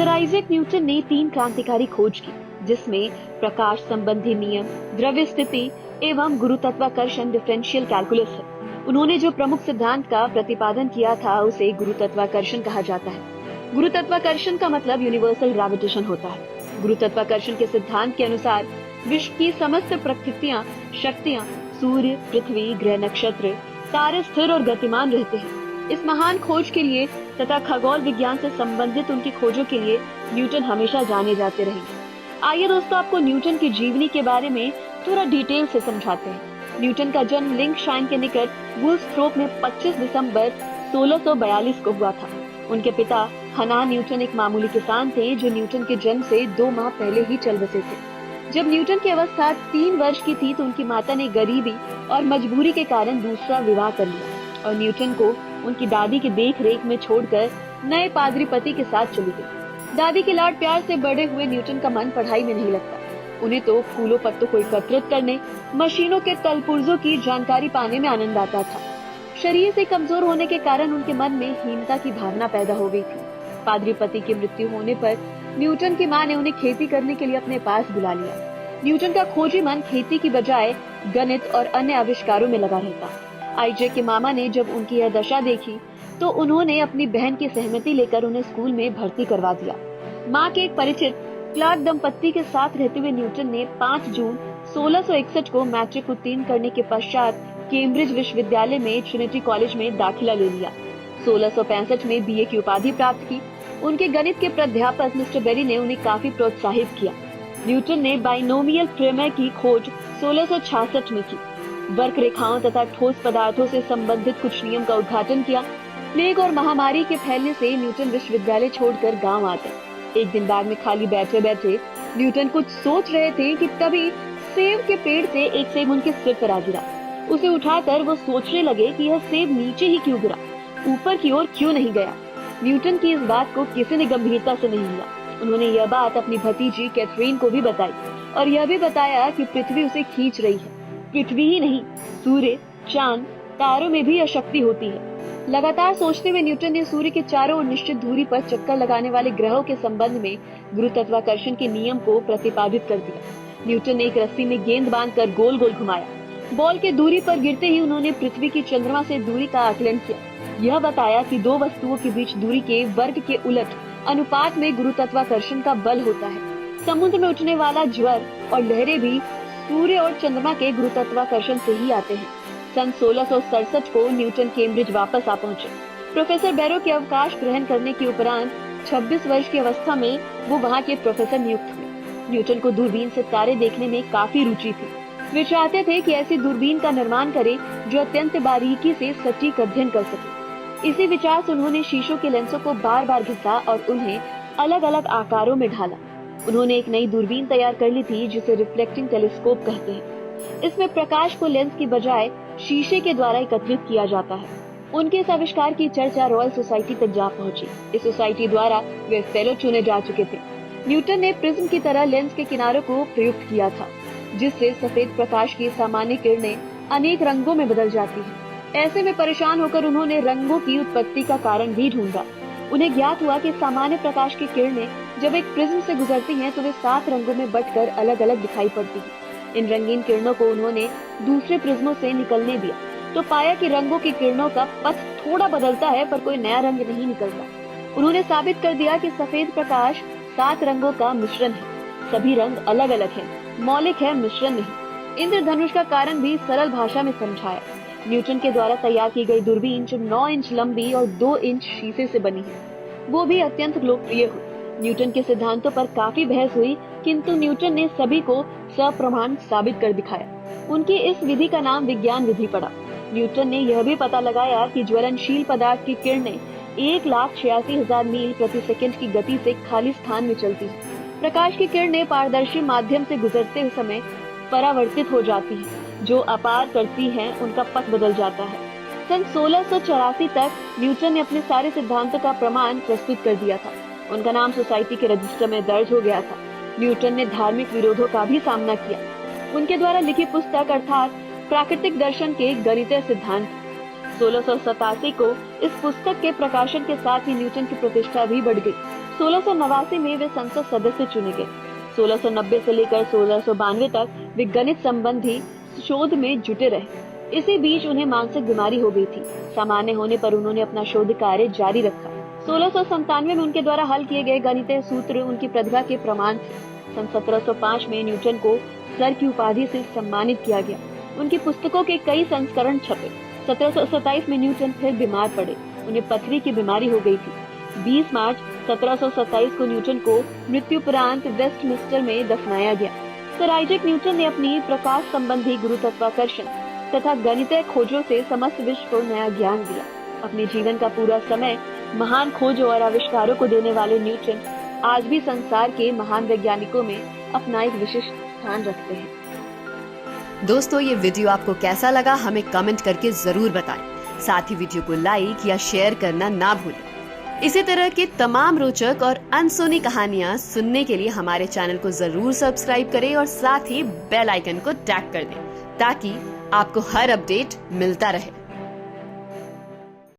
Sir Isaac Newton ने 3 क्रांतिकारी खोज की, जिसमें प्रकाश संबंधी नियम, द्रव्य स्थिति एवं गुरुत्वाकर्षण डिफरेंशियल कैलकुलस है। उन्होंने जो प्रमुख सिद्धांत का प्रतिपादन किया था उसे गुरुत्वाकर्षण कहा जाता है। गुरुत्वाकर्षण का मतलब यूनिवर्सल ग्रेविटेशन होता है। गुरुत्वाकर्षण के सिद्धांत के अनुसार विश्व की समस्त प्रकृतियां, शक्तियां, सूर्य, पृथ्वी, ग्रह, नक्षत्र, तारे स्थिर और गतिमान रहते हैं। इस महान खोज के लिए तथा खगोल विज्ञान से संबंधित उनकी खोजों के लिए न्यूटन हमेशा जाने जाते रहेंगे। आइए दोस्तों, आपको न्यूटन की जीवनी के बारे में थोड़ा डिटेल से समझाते हैं। न्यूटन का जन्म लिंकशाइन के निकट वुल्सथ्रोप में 25 दिसंबर 1642 को हुआ था। उनके पिता हना न्यूटन एक मामूली किसान थे जो न्यूटन के जन्म से 2 माह पहले ही चल बसे थे। जब न्यूटन की अवस्था 3 वर्ष की थी तो उनकी माता ने गरीबी और मजबूरी के कारण दूसरा विवाह कर लिया और न्यूटन को उनकी दादी की देख रेख में छोड़कर नए पादरी पति के साथ चली गई। दादी के लाड प्यार से बड़े हुए न्यूटन का मन पढ़ाई में नहीं लगता। उन्हें तो फूलों पत्तों को एकत्रित करने, मशीनों के तलपुर्जों की जानकारी पाने में आनंद आता था। शरीर से कमजोर होने के कारण उनके मन में हीनता की भावना पैदा हो गई थी। पादरी पति की मृत्यु होने पर न्यूटन की मां ने उन्हें खेती करने के लिए अपने पास बुला लिया। न्यूटन का खोजी मन खेती की बजाय गणित और अन्य आविष्कारों में लगा रहता। आइजैक के मामा ने जब उनकी यह दशा देखी तो उन्होंने अपनी बहन की सहमति लेकर उन्हें स्कूल में भर्ती करवा दिया। मां के एक परिचित क्लार्क दंपत्ति के साथ रहते हुए न्यूटन ने 5 जून 1661 को मैट्रिक उत्तीर्ण करने के पश्चात कैम्ब्रिज विश्वविद्यालय में ट्रिनिटी कॉलेज में दाखिला ले लिया। 1665 में बीए की उपाधि प्राप्त की। उनके गणित के प्राध्यापक मिस्टर बेरी ने उन्हें काफी प्रोत्साहित किया। न्यूटन ने बाइनोमियल प्रमेय की खोज 1666 में की। वर्क रेखाओं तथा ठोस पदार्थों से संबंधित कुछ नियम का उद्घाटन किया। प्लेग और महामारी के फैलने से न्यूटन विश्वविद्यालय छोड़कर गांव आ गए। एक दिन बाग में खाली बैठे बैठे न्यूटन कुछ सोच रहे थे कि तभी सेब के पेड़ से एक सेब उनके सिर पर आ गिरा। उसे उठाकर वो सोचने लगे कि यह सेब नीचे ही क्यों गिरा, ऊपर की ओर क्यों नहीं गया। न्यूटन की इस बात को किसी ने गंभीरता से नहीं लिया। उन्होंने यह बात अपनी भतीजी कैथरीन को भी बताई और यह भी बताया कि पृथ्वी उसे खींच रही है। पृथ्वी ही नहीं, सूर्य, चांद, तारों में भी यह शक्ति होती है। लगातार सोचते हुए न्यूटन ने सूर्य के चारों ओर निश्चित दूरी पर चक्कर लगाने वाले ग्रहों के संबंध में गुरुत्वाकर्षण के नियम को प्रतिपादित कर दिया। न्यूटन ने एक रस्सी में गेंद बांधकर गोल गोल घुमाया। बॉल के दूरी पर गिरते ही उन्होंने पृथ्वी की चंद्रमा से दूरी का आकलन किया। यह बताया कि 2 वस्तुओं के बीच दूरी के वर्ग के उलट अनुपात में गुरुत्वाकर्षण का बल होता है। समुद्र में उठने वाला ज्वार और लहरें भी सूर्य और चंद्रमा के गुरुत्वाकर्षण से ही आते हैं। सन 1667 को न्यूटन कैम्ब्रिज वापस आ पहुंचे। प्रोफेसर बैरो के अवकाश ग्रहण करने के उपरांत 26 वर्ष की अवस्था में वो वहाँ के प्रोफेसर नियुक्त हुए। न्यूटन को दूरबीन से तारे देखने में काफी रुचि थी। वे चाहते थे कि ऐसी दूरबीन का निर्माण करें जो अत्यंत बारीकी से सटीक अध्ययन कर सके। इसी विचार से उन्होंने शीशों के लेंसों को बार बार घिसा और उन्हें अलग अलग आकारों में ढाला। उन्होंने एक नई दूरबीन तैयार कर ली थी जिसे रिफ्लेक्टिंग टेलीस्कोप कहते हैं। इसमें प्रकाश को लेंस की बजाय शीशे के द्वारा एकत्रित किया जाता है। उनके इस आविष्कार की चर्चा रॉयल सोसाइटी तक जा पहुंची। इस सोसाइटी द्वारा वे फेलो चुने जा चुके थे। न्यूटन ने प्रिज्म की तरह लेंस के किनारों को प्रयुक्त किया था, जिससे सफेद प्रकाश की सामान्य किरणें अनेक रंगों में बदल जाती हैं। ऐसे में परेशान होकर उन्होंने रंगों की उत्पत्ति का कारण भी ढूंढा। उन्हें ज्ञात हुआ कि सामान्य प्रकाश की किरणें जब एक प्रिज्म से गुजरती हैं तो वे 7 रंगों में बंटकर अलग अलग दिखाई पड़ती हैं। इन रंगीन किरणों को उन्होंने दूसरे प्रिज्मों से निकलने दिया तो पाया कि रंगों की किरणों का पथ थोड़ा बदलता है पर कोई नया रंग नहीं निकलता। उन्होंने साबित कर दिया कि सफेद प्रकाश 7 रंगों का मिश्रण है। सभी रंग अलग अलग हैं, मौलिक है, मिश्रण नहीं। इंद्रधनुष का कारण भी सरल भाषा में समझाया। न्यूटन के द्वारा तैयार की गई दूरबीन जो 9 इंच लंबी और 2 इंच शीशे से बनी है, वो भी अत्यंत लोकप्रिय हुई। न्यूटन के सिद्धांतों पर काफी बहस हुई, किंतु न्यूटन ने सभी को सप्रमाण साबित कर दिखाया। उनकी इस विधि का नाम विज्ञान विधि पड़ा। न्यूटन ने यह भी पता लगाया कि ज्वलनशील पदार्थ की किरणें 1,86,000 मील प्रति सेकंड की गति से खाली स्थान में चलती हैं। प्रकाश की किरणें पारदर्शी माध्यम से गुजरते समय परावर्तित हो जाती हैं। जो अपार करती हैं उनका पथ बदल जाता है। सन 1684 तक न्यूटन ने अपने सारे सिद्धांतों का प्रमाण प्रस्तुत कर दिया था। उनका नाम सोसाइटी के रजिस्टर में दर्ज हो गया था। न्यूटन ने धार्मिक विरोधों का भी सामना किया। उनके द्वारा लिखी पुस्तक अर्थात प्राकृतिक दर्शन के गणितीय सिद्धांत 1687 को इस पुस्तक के प्रकाशन के साथ ही न्यूटन की प्रतिष्ठा भी बढ़ गई। 1689 में वे संसद सदस्य चुने गए। 1690 से लेकर 1692 तक वे गणित संबंधी शोध में जुटे रहे। इसी बीच उन्हें मानसिक बीमारी हो गई थी। सामान्य होने पर उन्होंने अपना शोध कार्य जारी रखा। 1697 में उनके द्वारा हल किए गए गणितीय सूत्र उनकी प्रतिभा के प्रमाण थे। सन 1705 में न्यूटन को सर की उपाधि से सम्मानित किया गया। उनकी पुस्तकों के कई संस्करण छपे। 1727 में न्यूटन फिर बीमार पड़े। उन्हें पथरी की बीमारी हो गई थी। 20 मार्च 1727 को न्यूटन को मृत्युपरांत वेस्टमिंस्टर में दफनाया गया। सर आइजैक न्यूटन ने अपनी प्रकाश संबंधी गुरुत्वाकर्षण तथा गणितीय खोजों से समस्त विश्व को नया ज्ञान दिया। अपने जीवन का पूरा समय महान खोजों और आविष्कारों को देने वाले न्यूटन आज भी संसार के महान वैज्ञानिकों में अपना एक विशिष्ट स्थान रखते हैं। दोस्तों, ये वीडियो आपको कैसा लगा हमें कमेंट करके जरूर बताएं। साथ ही वीडियो को लाइक या शेयर करना ना भूलें। इसी तरह के तमाम रोचक और अनसुनी कहानियां सुनने के लिए हमारे चैनल को जरूर सब्सक्राइब करें और साथ ही बेल आइकन को टैप कर दें ताकि आपको हर अपडेट मिलता रहे।